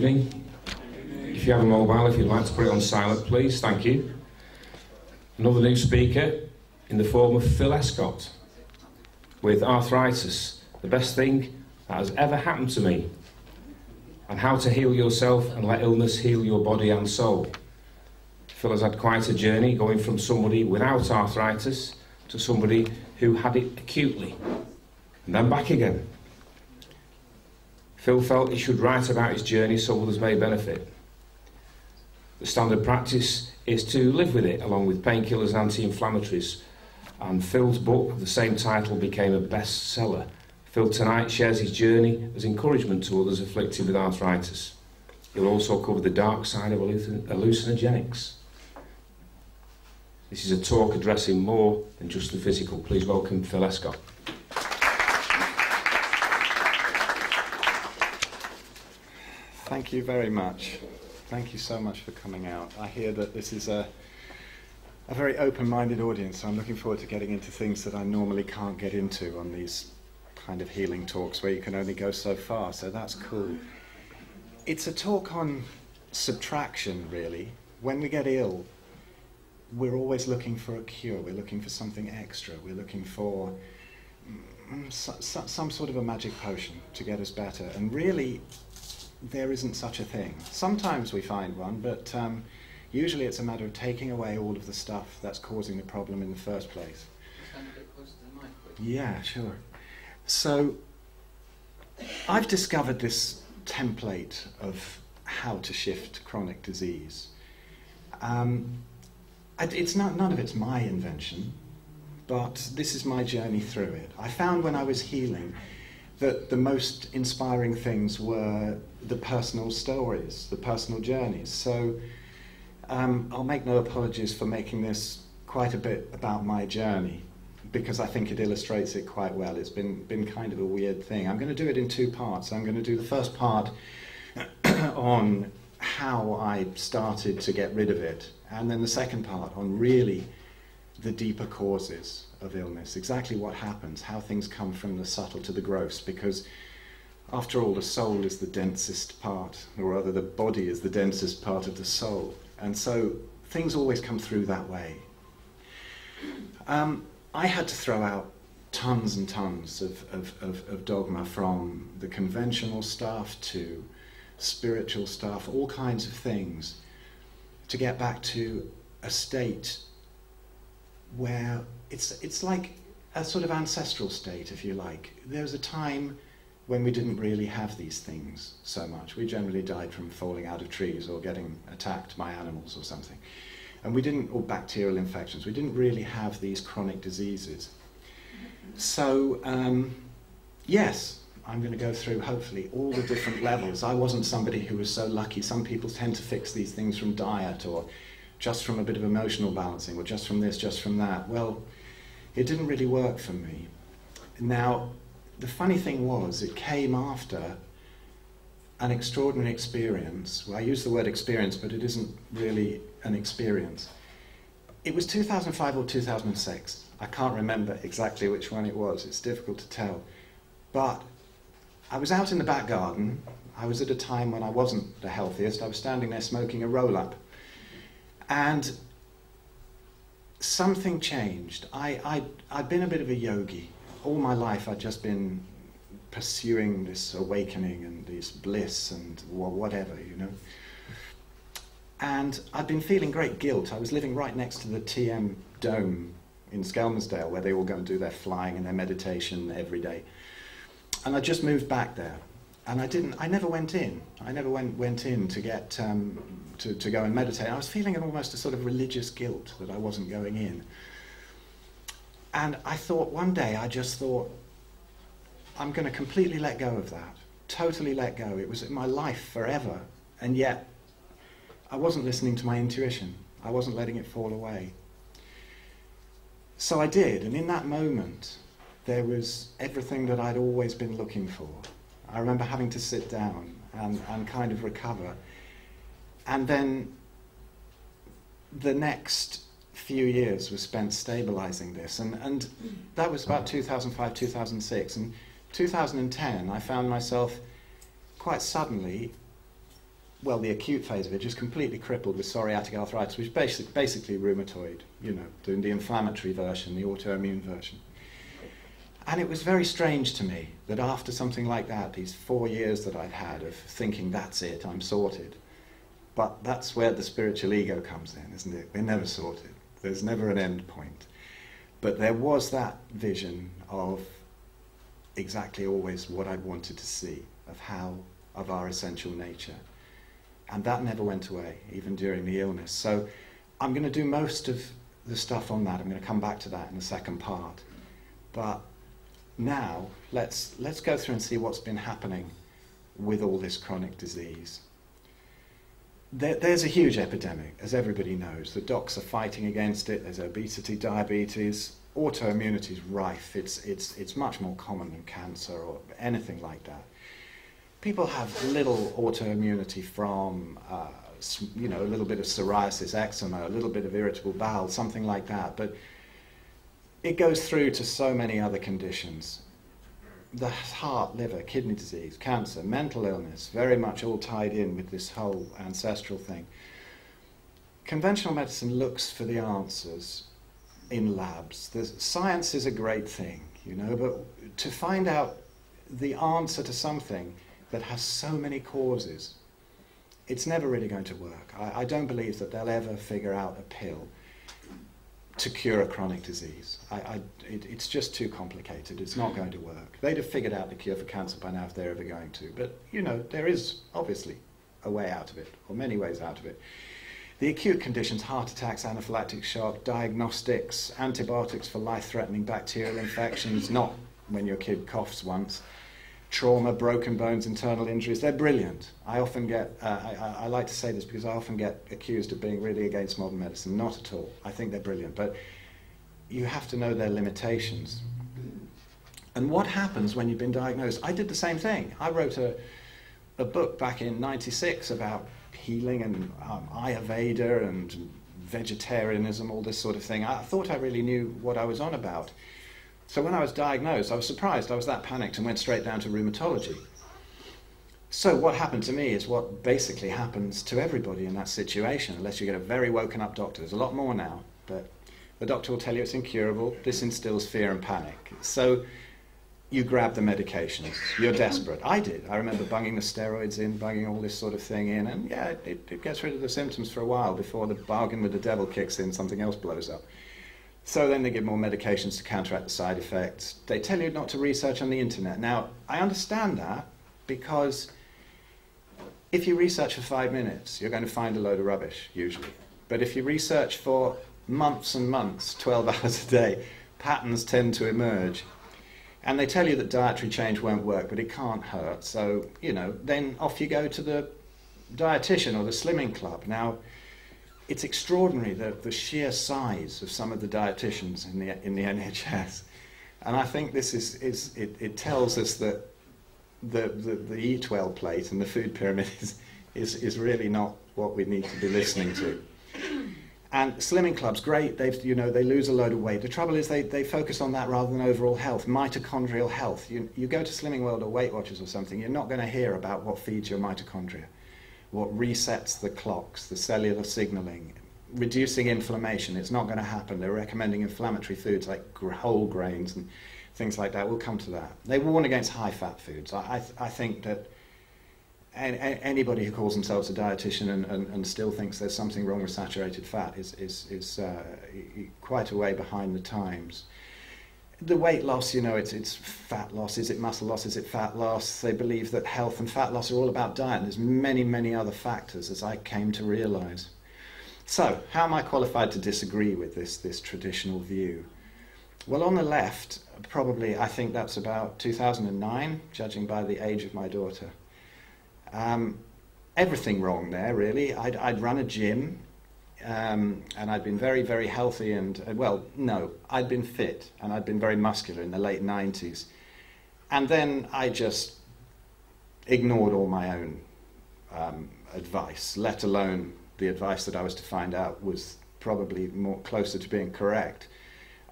evening. If you have a mobile, if you'd like to put it on silent, please, thank you. Another new speaker in the form of Phil Escott with Arthritis, the best thing that has ever happened to me, and how to heal yourself and let illness heal your body and soul. Phil has had quite a journey going from somebody without arthritis to somebody who had it acutely, and then back again. Phil felt he should write about his journey so others may benefit. The standard practice is to live with it, along with painkillers and anti-inflammatories, and Phil's book of the same title became a bestseller. Phil tonight shares his journey as encouragement to others afflicted with arthritis. He'll also cover the dark side of hallucinogenics. This is a talk addressing more than just the physical. Please welcome Phil Escott. Thank you very much. Thank you so much for coming out. I hear that this is a very open-minded audience, so I'm looking forward to getting into things that I normally can't get into on these kind of healing talks where you can only go so far, so that's cool. It's a talk on subtraction, really. When we get ill, we're always looking for a cure, we're looking for something extra, we're looking for some sort of a magic potion to get us better, and really there isn't such a thing. Sometimes we find one, but usually it's a matter of taking away all of the stuff that's causing the problem in the first place. Stand a bit closer to the mic, please. Yeah, sure. So I've discovered this template of how to shift chronic disease. It's none of it's my invention, but this is my journey through it. I found when I was healing that the most inspiring things were the personal stories, the personal journeys. So I'll make no apologies for making this quite a bit about my journey, because I think it illustrates it quite well. It's been kind of a weird thing. I'm going to do it in two parts. I'm going to do the first part on how I started to get rid of it, and then the second part on really the deeper causes of illness, exactly what happens, how things come from the subtle to the gross, because after all, the soul is the densest part, or rather the body is the densest part of the soul, and so things always come through that way. I had to throw out tons and tons of dogma, from the conventional stuff to spiritual stuff, all kinds of things, to get back to a state where it's like a sort of ancestral state, if you like. There was a time when we didn't really have these things so much. We generally died from falling out of trees or getting attacked by animals or something. And we didn't, or bacterial infections, we didn't really have these chronic diseases. So, yes, I'm going to go through, hopefully, all the different levels. I wasn't somebody who was so lucky. Some people tend to fix these things from diet, or just from a bit of emotional balancing, or just from this, just from that. Well, it didn't really work for me. Now, the funny thing was, it came after an extraordinary experience. Well, I use the word experience, but it isn't really an experience. It was 2005 or 2006. I can't remember exactly which one it was. It's difficult to tell. But I was out in the back garden. I was at a time when I wasn't the healthiest. I was standing there smoking a roll-up. And something changed. I'd been a bit of a yogi. All my life I'd just been pursuing this awakening and this bliss and whatever, you know. And I'd been feeling great guilt. I was living right next to the TM Dome in Skelmersdale, where they all go and do their flying and their meditation every day. And I just moved back there. And I never went in. I never went in to get to go and meditate. I was feeling almost a sort of religious guilt that I wasn't going in. And I thought, one day, I just thought, I'm going to completely let go of that. Totally let go. It was in my life forever. And yet, I wasn't listening to my intuition. I wasn't letting it fall away. So I did. And in that moment, there was everything that I'd always been looking for. I remember having to sit down and kind of recover. And then the next few years was spent stabilizing this. And that was about 2005, 2006. And 2010, I found myself quite suddenly well, the acute phase of it, just completely crippled with psoriatic arthritis, which is basically rheumatoid, you know, doing the inflammatory version, the autoimmune version. And it was very strange to me that after something like that, these 4 years that I'd had of thinking, that's it, I'm sorted. But that's where the spiritual ego comes in, isn't it? We're never sorted. There's never an end point. But there was that vision of exactly always what I wanted to see, of our essential nature. And that never went away, even during the illness. So I'm going to do most of the stuff on that. I'm going to come back to that in the second part. But now, let's go through and see what's been happening with all this chronic disease. There's a huge epidemic, as everybody knows. The docs are fighting against it. There's obesity, diabetes, autoimmunity is rife. It's much more common than cancer or anything like that. People have little autoimmunity from, you know, a little bit of psoriasis, eczema, a little bit of irritable bowel, something like that. But it goes through to so many other conditions. The heart, liver, kidney disease, cancer, mental illness, very much all tied in with this whole ancestral thing. Conventional medicine looks for the answers in labs. Science is a great thing, you know, but to find out the answer to something that has so many causes, it's never really going to work. I don't believe that they'll ever figure out a pill to cure a chronic disease. It's just too complicated. It's not going to work. They'd have figured out the cure for cancer by now if they're ever going to. But, you know, there is obviously a way out of it, or many ways out of it. The acute conditions, heart attacks, anaphylactic shock, diagnostics, antibiotics for life-threatening bacterial infections, not when your kid coughs once, trauma, broken bones, internal injuries, they're brilliant. I often get, I like to say this because I often get accused of being really against modern medicine. Not at all. I think they're brilliant. But you have to know their limitations. And what happens when you've been diagnosed? I did the same thing. I wrote a book back in '96 about healing and Ayurveda and vegetarianism, all this sort of thing. I thought I really knew what I was on about. So when I was diagnosed, I was surprised. I was that panicked and went straight down to rheumatology. So what happened to me is what basically happens to everybody in that situation, unless you get a very woken up doctor. There's a lot more now, but the doctor will tell you it's incurable. This instills fear and panic. So you grab the medications. You're desperate. I did. I remember bunging the steroids in, bunging all this sort of thing in, and yeah, it gets rid of the symptoms for a while before the bargain with the devil kicks in, something else blows up. So then they give more medications to counteract the side effects. They tell you not to research on the internet. Now, I understand that because if you research for 5 minutes, you're going to find a load of rubbish, usually. But if you research for months and months, 12 hours a day, patterns tend to emerge. And they tell you that dietary change won't work, but it can't hurt. So, you know, then off you go to the dietitian or the slimming club. Now, it's extraordinary, the sheer size of some of the dietitians in the NHS. And I think this it tells us that the Eat Well plate and the food pyramid is really not what we need to be listening to. And slimming clubs, great, they lose a load of weight. The trouble is they focus on that rather than overall health, mitochondrial health. You go to Slimming World or Weight Watchers or something, you're not going to hear about what feeds your mitochondria, what resets the clocks, the cellular signaling, reducing inflammation. It's not going to happen. They're recommending inflammatory foods like whole grains and things like that. We'll come to that. They warn against high-fat foods. I think that anybody who calls themselves a dietitian and still thinks there's something wrong with saturated fat is quite a way behind the times. The weight loss, you know, it's fat loss. Is it muscle loss? Is it fat loss? They believe that health and fat loss are all about diet. There's many, many other factors, as I came to realize. So, how am I qualified to disagree with this traditional view? Well, on the left, probably, I think that's about 2009, judging by the age of my daughter. Everything wrong there, really. I'd run a gym. And I'd been very, very healthy and, well, no, I'd been fit and I'd been very muscular in the late 90s. And then I just ignored all my own advice, let alone the advice that I was to find out was probably more closer to being correct.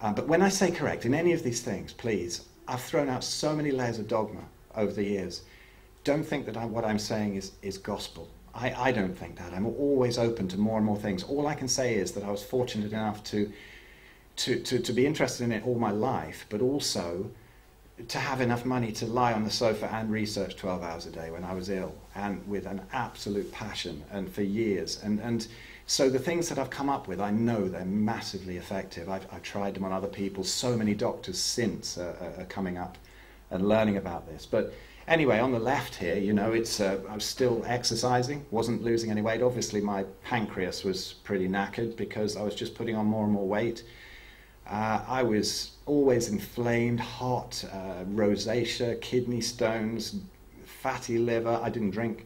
But when I say correct, in any of these things, please, I've thrown out so many layers of dogma over the years. Don't think that what I'm saying is gospel. I don't think that. I'm always open to more and more things. All I can say is that I was fortunate enough to be interested in it all my life, but also to have enough money to lie on the sofa and research 12 hours a day when I was ill, and with an absolute passion, and for years. And so the things that I've come up with, I know they're massively effective. I've tried them on other people. So many doctors since are coming up and learning about this. But anyway, on the left here, you know, I was still exercising, wasn't losing any weight. Obviously, my pancreas was pretty knackered because I was just putting on more and more weight. I was always inflamed, hot, rosacea, kidney stones, fatty liver. I didn't drink.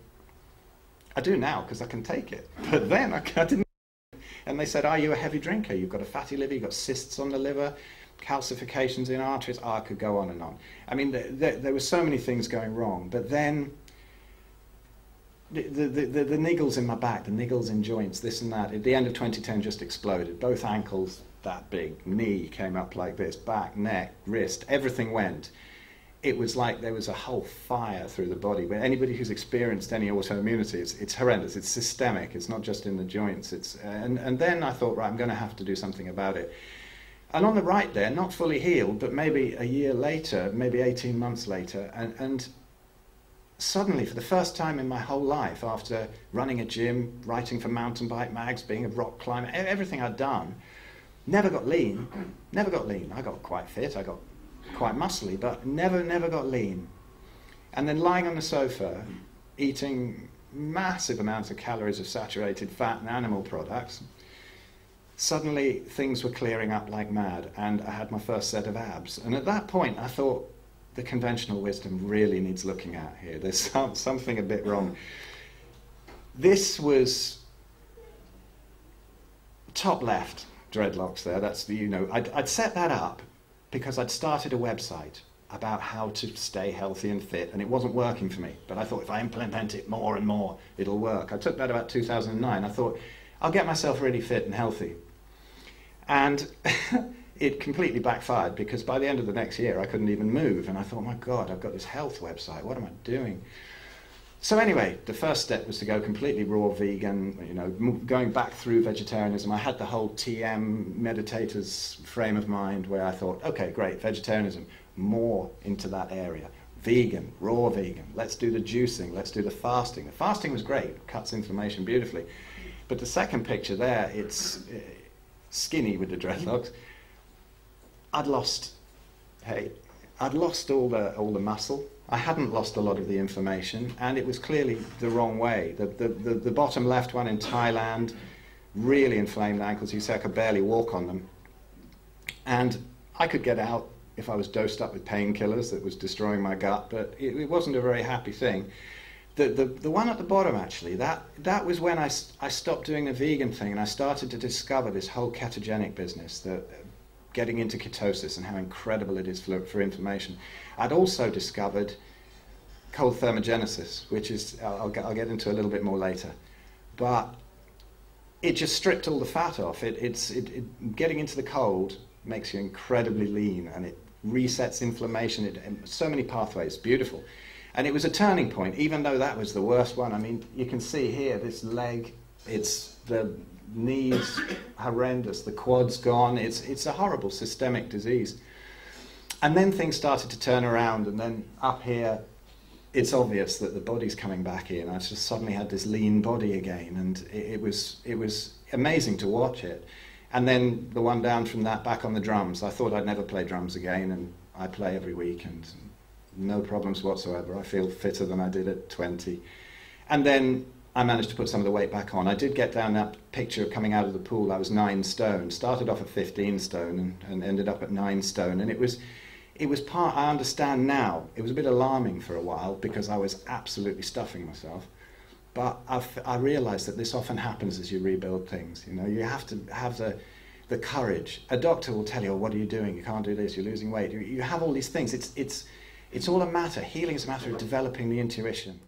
I do now because I can take it. But then I didn't. And they said, are you a heavy drinker? You've got a fatty liver, you've got cysts on the liver, calcifications in arteries. Oh, I could go on and on. I mean, there were so many things going wrong. But then the niggles in my back, the niggles in joints, this and that, at the end of 2010 just exploded. Both ankles that big, knee came up like this, back, neck, wrist, everything went. It was like there was a whole fire through the body. But anybody who's experienced any autoimmunity, it's horrendous. It's systemic. It's not just in the joints. And then I thought, right, I'm going to have to do something about it. And on the right there, not fully healed, but maybe a year later, maybe 18 months later, and suddenly, for the first time in my whole life, after running a gym, writing for mountain bike mags, being a rock climber, everything I'd done, never got lean. I got quite fit, I got quite muscly, but never got lean. And then lying on the sofa, eating massive amounts of calories of saturated fat and animal products, suddenly things were clearing up like mad, and I had my first set of abs. And at that point, I thought, the conventional wisdom really needs looking at here. There's something a bit wrong. This was top left, dreadlocks there. That's the, you know, I'd set that up because I'd started a website about how to stay healthy and fit, and it wasn't working for me. But I thought if I implement it more and more, it'll work. I took that about 2009. I thought, I'll get myself really fit and healthy. And it completely backfired, because by the end of the next year I couldn't even move, and I thought, my God, I've got this health website, what am I doing? So anyway, the first step was to go completely raw vegan, you know, going back through vegetarianism. I had the whole TM meditator's frame of mind where I thought, okay, great, vegetarianism, more into that area. Vegan, raw vegan, let's do the juicing, let's do the fasting. The fasting was great, cuts inflammation beautifully. But the second picture there, it's skinny with the dreadlocks. I'd lost all the muscle. I hadn't lost a lot of the inflammation, and it was clearly the wrong way. The bottom left one in Thailand, really inflamed ankles. You say I could barely walk on them. And I could get out if I was dosed up with painkillers that was destroying my gut, but it wasn't a very happy thing. The one at the bottom, actually, that was when I stopped doing the vegan thing, and I started to discover this whole ketogenic business, getting into ketosis and how incredible it is for inflammation. I'd also discovered cold thermogenesis, which is, I'll get into a little bit more later. But it just stripped all the fat off. Getting into the cold makes you incredibly lean, and it resets inflammation. So many pathways, beautiful. And it was a turning point, even though that was the worst one. I mean, you can see here, this leg, the knees horrendous, the quad's gone. It's a horrible systemic disease. And then things started to turn around, and then up here, it's obvious that the body's coming back in. I just suddenly had this lean body again, and it was amazing to watch it. And then the one down from that, back on the drums. I thought I'd never play drums again, and I play every week, and no problems whatsoever. I feel fitter than I did at 20. And then I managed to put some of the weight back on. I did get down that picture of coming out of the pool. I was 9 stone. Started off at 15 stone and ended up at 9 stone. And it was part, I understand now, it was a bit alarming for a while because I was absolutely stuffing myself. But I realized that this often happens as you rebuild things. You know, you have to have the courage. A doctor will tell you, oh, what are you doing? You can't do this, you're losing weight. You have all these things. It's all a matter. Healing is a matter of developing the intuition.